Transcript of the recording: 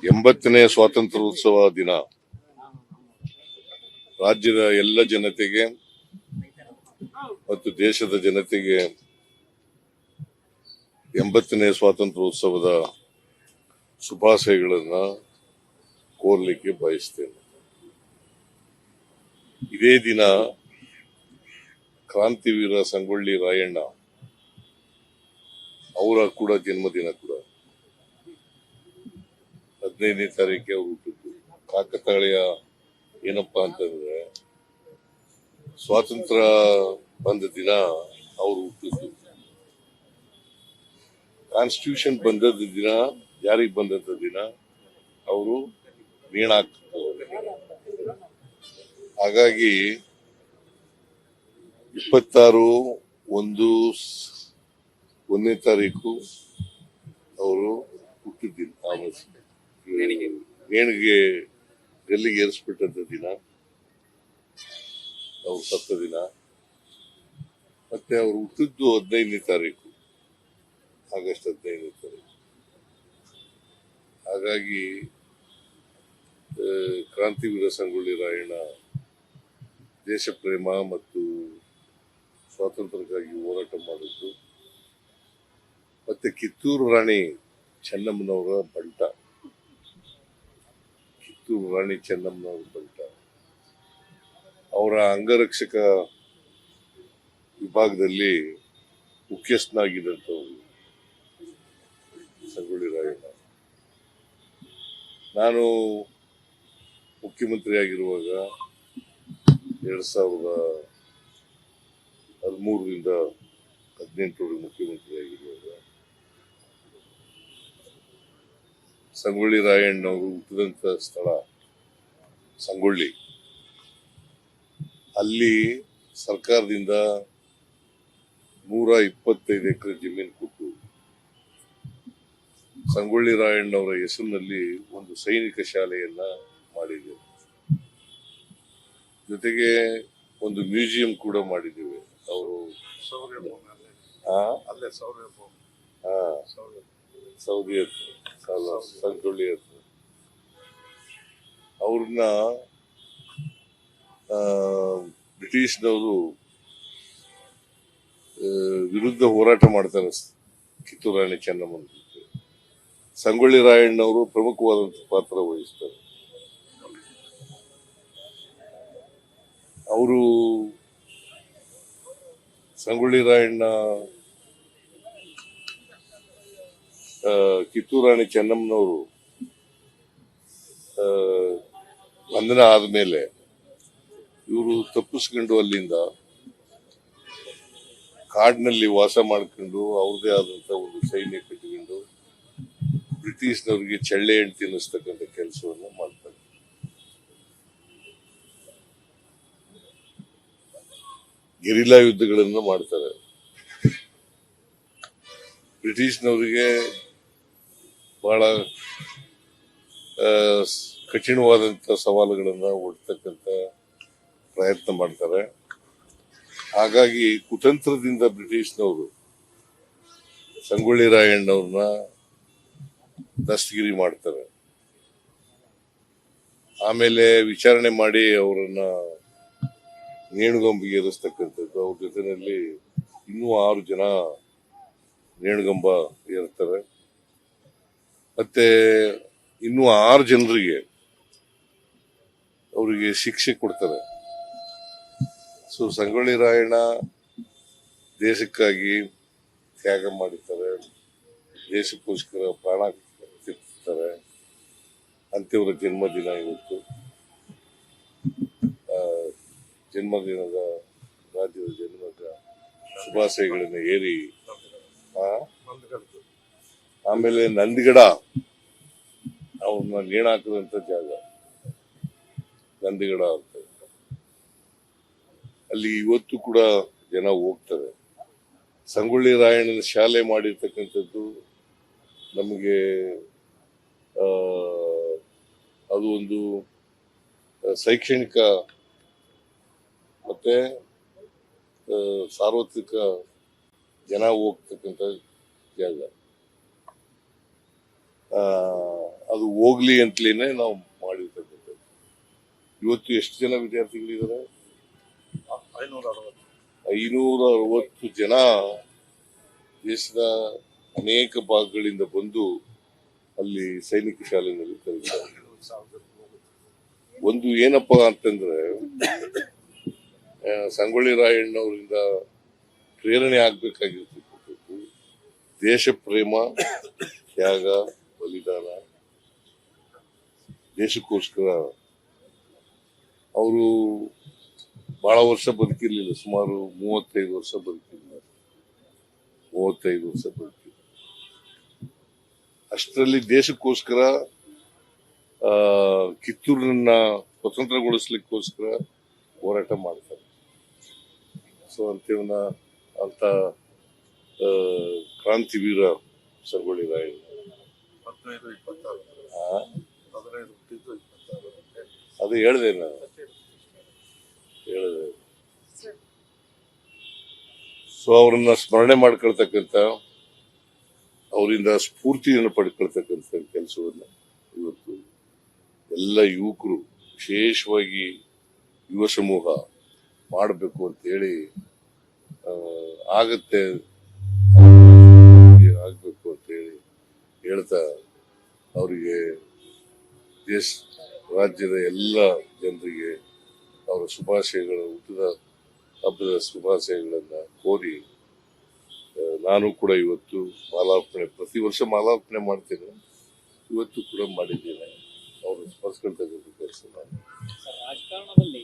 ಎಂಬತ್ತನೇ ಸ್ವಾತಂತ್ರ್ಯೋತ್ಸವ ದಿನ ರಾಜ್ಯದ ಎಲ್ಲ ಜನತೆಗೆ ಮತ್ತು ದೇಶದ ಜನತೆಗೆ 80ನೇ ಸ್ವಾತಂತ್ರ್ಯೋತ್ಸವದ ಶುಭಾಶಯಗಳನ್ನ ಕೋರ್ಲಿಕ್ಕೆ ಬಯಸ್ತೇನೆ. ಇದೇ ದಿನ ಕ್ರಾಂತಿವೀರ ಸಂಗೊಳ್ಳಿ ರಾಯಣ್ಣ ಅವರ ಕೂಡ ಜನ್ಮದಿನ ಕೂಡ 15ನೇ ತಾರೀಕಿಗೆ ಅವರು ಹುಟ್ಟಿದ್ದು. ಕಾಕತಾಳೀಯ ಏನಪ್ಪಾ ಅಂತಂದ್ರೆ ಸ್ವಾತಂತ್ರ್ಯ ಬಂದ ದಿನ ಅವರು ಹುಟ್ಟಿದ್ದು. ಕಾನ್ಸ್ಟಿಟ್ಯೂಷನ್ ಬಂದದ ದಿನ, ಜಾರಿಗೆ ಬಂದಂತ ದಿನ ಅವರು ನೇಣಾಕ್ತಾರೆ. ಹಾಗಾಗಿ 26/1/1 ತಾರೀಕು ಅವರು ಹುಟ್ಟಿದ್ದಿಲ್ಲ. ನೇಣಿಗೆ ಗಲ್ಲಿಗೆ ಏರಿಸ್ಬಿಟ್ಟಂತ ದಿನ, ಅವ್ರು ಸತ್ತ ದಿನ. ಮತ್ತೆ ಅವರು ಹುಟ್ಟಿದ್ದು 15ನೇ ತಾರೀಕು, ಆಗಸ್ಟ್ 15ನೇ ತಾರೀಕು. ಹಾಗಾಗಿ ಕ್ರಾಂತಿವೀರ ಸಂಗೊಳ್ಳಿ ರಾಯಣ್ಣ ದೇಶ ಪ್ರೇಮ ಮತ್ತು ಸ್ವಾತಂತ್ರ್ಯಕ್ಕಾಗಿ ಹೋರಾಟ ಮಾಡಿದ್ದು. ಮತ್ತೆ ಕಿತ್ತೂರು ರಾಣಿ ಚೆನ್ನಮ್ಮನವರ ಬಂಟ, ಕಿತ್ತೂರು ರಾಣಿ ಚೆನ್ನಮ್ಮನವರ ಬಂಟ, ಅವರ ಅಂಗರಕ್ಷಕ ವಿಭಾಗದಲ್ಲಿ ಮುಖ್ಯಸ್ಥನಾಗಿದ್ದಂಥವ್ರು ಸಂಗೊಳ್ಳಿ ರಾಯಣ್ಣ. ನಾನು ಮುಖ್ಯಮಂತ್ರಿ ಆಗಿರುವಾಗ 2013ರಿಂದ 18 ಮುಖ್ಯಮಂತ್ರಿ ಆಗಿರುವಾಗ ಸಂಗೊಳ್ಳಿ ರಾಯಣ್ಣವರು ಹುಟ್ಟಿದಂತ ಸ್ಥಳ ಸಂಗೊಳ್ಳಿ, ಅಲ್ಲಿ ಸರ್ಕಾರದಿಂದ 125 ಎಕರೆ ಜಮೀನು ಕೊಟ್ಟು ಸಂಗೊಳ್ಳಿ ರಾಯಣ್ಣವರ ಹೆಸರಿನಲ್ಲಿ ಒಂದು ಸೈನಿಕ ಶಾಲೆಯನ್ನ ಮಾಡಿದ್ದೇವೆ. ಜೊತೆಗೆ ಒಂದು ಮ್ಯೂಸಿಯಂ ಕೂಡ ಮಾಡಿದ್ದೇವೆ. ಅವರು ಸೌದಿ ಸಂಗೊಳ್ಳಿ ಹತ್ರ ಅವ್ರನ್ನ ಬ್ರಿಟಿಷ್ನವರು ವಿರುದ್ಧ ಹೋರಾಟ ಮಾಡ್ತಾರೆ. ಕಿತ್ತೂರು ರಾಣಿ ಚೆನ್ನಮ್ಮನ ಸಂಗೊಳ್ಳಿ ರಾಯಣ್ಣವರು ಪ್ರಮುಖವಾದಂತ ಪಾತ್ರ ವಹಿಸ್ತಾರೆ. ಅವರು ಸಂಗೊಳ್ಳಿ ರಾಯಣ್ಣ ಕಿತ್ತೂರು ರಾಣಿ ಚೆನ್ನಮ್ಮನವರು ಬಂಧನ ಆದ್ಮೇಲೆ ಇವರು ತಪ್ಪಿಸ್ಕೊಂಡು ಅಲ್ಲಿಂದ ಕಾಡಿನಲ್ಲಿ ವಾಸ ಮಾಡ್ಕೊಂಡು ಅವ್ರದೇ ಆದಂತ ಒಂದು ಸೈನ್ಯ ಕಟ್ಟಿಕೊಂಡು ಬ್ರಿಟಿಷ್ನವರಿಗೆ ಚಳ್ಳೆ ಹಣ್ಣು ತಿನ್ನಿಸ್ತಕ್ಕಂಥ ಕೆಲಸವನ್ನ ಮಾಡ್ತಾರೆ. ಗೆರಿಲ್ಲಾ ಯುದ್ಧಗಳನ್ನು ಮಾಡ್ತಾರೆ. ಬ್ರಿಟಿಷ್ನವರಿಗೆ ಬಹಳ ಕಠಿಣವಾದಂತ ಸವಾಲುಗಳನ್ನ ಒಡ್ತಕ್ಕಂತ ಪ್ರಯತ್ನ ಮಾಡ್ತಾರೆ. ಹಾಗಾಗಿ ಕುತಂತ್ರದಿಂದ ಬ್ರಿಟಿಷ್ನವರು ಸಂಗೊಳ್ಳಿ ರಾಯಣ್ಣವ್ರನ್ನ ದಸ್ತಗಿರಿ ಮಾಡ್ತಾರೆ. ಆಮೇಲೆ ವಿಚಾರಣೆ ಮಾಡಿ ಅವರನ್ನ ನೇಣುಗಂಬಿಗೆ ಏರಿಸ್ತಕ್ಕಂಥದ್ದು. ಅವ್ರ ಜೊತೆಯಲ್ಲಿ ಇನ್ನೂ 6 ಜನ ನೇಣುಗಂಬ ಏರ್ತಾರೆ. ಮತ್ತೆ ಇನ್ನೂ 6 ಜನರಿಗೆ ಅವರಿಗೆ ಶಿಕ್ಷೆ ಕೊಡ್ತಾರೆ. ಸೊ ಸಂಗೊಳ್ಳಿ ರಾಯಣ್ಣ ದೇಶಕ್ಕಾಗಿ ತ್ಯಾಗ ಮಾಡಿರ್ತಾರೆ, ದೇಶಕ್ಕೋಸ್ಕರ ಪ್ರಾಣ ತಿರ್ತಾರೆ. ಅಂಥವರ ಜನ್ಮದಿನ ಇವತ್ತು. ಜನ್ಮದಿನದ ರಾಜ್ಯದ ಜನ್ಮದ ಶುಭಾಶಯಗಳನ್ನು ಏರಿ ಆಮೇಲೆ ನಂದಿಗಡ ಅವ್ರನ್ನ ನೇಣಾಕದಂತ ಜಾಗ ನಂದಿಗಡ ಅಂತ, ಅಲ್ಲಿ ಇವತ್ತು ಕೂಡ ಜನ ಹೋಗ್ತಾರೆ. ಸಂಗೊಳ್ಳಿ ರಾಯಣ್ಣನ ಶಾಲೆ ಮಾಡಿರ್ತಕ್ಕಂಥದ್ದು ನಮಗೆ ಅದು ಒಂದು ಶೈಕ್ಷಣಿಕ ಮತ್ತೆ ಸಾರ್ವತ್ರಿಕ ಜನ ಹೋಗ್ತಕ್ಕಂಥ ಜಾಗ. ಅದು ಹೋಗ್ಲಿ ಅಂತಲೇನೆ ನಾವು ಮಾಡಿರ್ತಕ್ಕಂಥದ್ದು. ಇವತ್ತು ಎಷ್ಟು ಜನ ವಿದ್ಯಾರ್ಥಿಗಳಿದ್ದಾರೆ? 560 ಜನ ದೇಶದ ಅನೇಕ ಭಾಗಗಳಿಂದ ಬಂದು ಅಲ್ಲಿ ಸೈನಿಕ ಶಾಲೆಯಲ್ಲಿ ಕಲಿತಾರೆ. ಒಂದು ಏನಪ್ಪಾ ಅಂತಂದ್ರೆ ಸಂಗೊಳ್ಳಿ ರಾಯಣ್ಣವರಿಂದ ಪ್ರೇರಣೆ ಆಗ್ಬೇಕಾಗಿರ್ತಕ್ಕಂಥದ್ದು ದೇಶ ಪ್ರೇಮ, ತ್ಯಾಗ, ಬಲಿದಾನ. ದೇಶಕ್ಕೋಸ್ಕರ ಅವರು ಬಹಳ ವರ್ಷ ಬದುಕಿರ್ಲಿಲ್ಲ, ಸುಮಾರು 35 ವರ್ಷ ಬದುಕಿಲ್ಲ. 35 ವರ್ಷ ಬದುಕಿಲ್ಲ. ಅಷ್ಟರಲ್ಲಿ ದೇಶಕ್ಕೋಸ್ಕರ ಕಿತ್ತೂರನ್ನ ಸ್ವತಂತ್ರಗೊಳಿಸ್ಲಿಕ್ಕೋಸ್ಕರ ಹೋರಾಟ ಮಾಡ್ತಾರೆ. ಸೊ ಅಂತೇವನ ಅಂತ ಕ್ರಾಂತಿವೀರ ಸಂಗೊಳ್ಳಿ ರಾಯಣ್ಣ. 15-26 ಅದು ಹೇಳಿದೆ ನಾನು, ಹೇಳಿದೆ. ಸೊ ಅವ್ರನ್ನ ಸ್ಮರಣೆ ಮಾಡ್ಕೊಳ್ತಕ್ಕಂಥ, ಅವರಿಂದ ಸ್ಫೂರ್ತಿಯನ್ನು ಪಡ್ಕೊಳ್ತಕ್ಕಂಥ ಕೆಲಸವನ್ನ ಇವತ್ತು ಎಲ್ಲ ಯುವಕರು, ವಿಶೇಷವಾಗಿ ಯುವ ಸಮೂಹ ಮಾಡಬೇಕು ಅಂತ ಹೇಳಿ ಆಗತ್ತೆ ಆಗ್ಬೇಕು ಅಂತ ಹೇಳಿ ಹೇಳ್ತಾ ಅವರಿಗೆ ರಾಜ್ಯದ ಎಲ್ಲ ಜನರಿಗೆ ಅವರ ಶುಭಾಶಯಗಳು, ಹುಟ್ಟಿದ ಹಬ್ಬದ ಶುಭಾಶಯಗಳನ್ನ ಕೋರಿ ನಾನು ಕೂಡ ಇವತ್ತು ಮಾಲಾರ್ಪಣೆ, ಪ್ರತಿ ವರ್ಷ ಮಾಲಾರ್ಪಣೆ ಮಾಡ್ತೇನೆ, ಇವತ್ತು ಕೂಡ ಮಾಡಿದ್ದೇನೆ. ಅವರು ಸ್ಮರಿಸ್ಕೊಳ್ತಕ್ಕಂಥ ಕೆಲಸ ನಾನು. ರಾಜಕಾರಣದಲ್ಲಿ